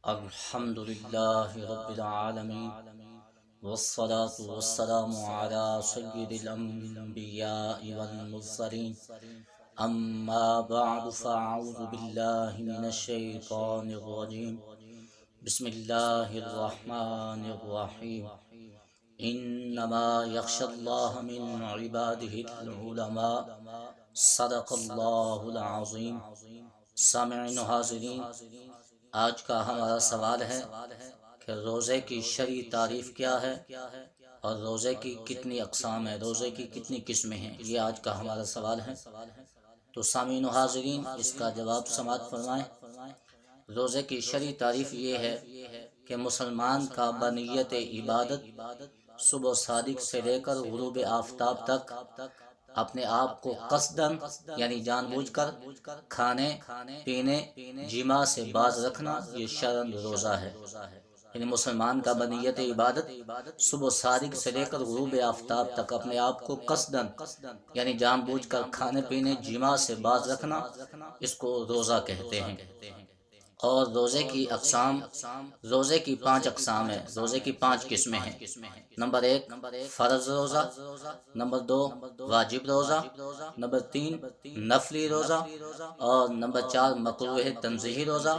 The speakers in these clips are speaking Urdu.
الحمد للہ رب العالمین والصلاة والسلام علی سید الانبیاء والمرسلین اما بعد فاعوذ باللہ من الشیطان الرجیم بسم اللہ الرحمن الرحیم انما یخشی اللہ من عبادہ العلماء صدق اللہ العظیم۔ سامعین و حاضرین، آج کا ہمارا سوال ہے کہ روزے کی شرعی تعریف کیا ہے اور روزے کی کتنی اقسام ہیں، روزے کی کتنی قسمیں ہیں، یہ آج کا ہمارا سوال ہے۔ تو سامعین و حاضرین، اس کا جواب سماعت فرمائیں۔ روزے کی شرعی تعریف یہ ہے کہ مسلمان کا بنیت عبادت صبح صادق سے لے کر غروب آفتاب تک اپنے آپ کو قصداً یعنی جان بوجھ کر کھانے پینے جماع سے باز رکھنا، یہ شرعاً روزہ ہے۔ یعنی مسلمان کا بنیت عبادت صبح صادق سے لے کر غروب آفتاب تک اپنے آپ کو قصداً یعنی جان بوجھ کر کھانے پینے جماع سے باز رکھنا، اس کو روزہ کہتے ہیں۔ اور روزے کی اقسام، روزے کی 5 اقسام ہیں، روزے کی 5 قسمیں ہیں۔ نمبر 1 فرض روزہ، نمبر 2 واجب روزہ، نمبر 3 نفلی روزہ، اور نمبر 4 مکروہ تنزیہی روزہ،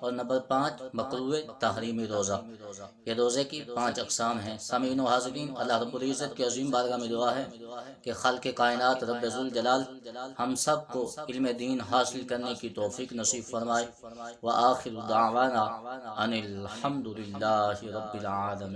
اور نمبر 5 مکروہ تحریمی روزہ۔ یہ روزے کی 5 اقسام ہیں۔ سامعین و حاضرین، اللہ رب العزت کی عظیم بارگاہ میں دعا ہے کہ خالق کائنات رب ذوالجلال ہم سب کو علم دین حاصل کرنے کی توفیق نصیب فرمائے۔ وآخر دعوانا ان الحمد للہ رب العالمین۔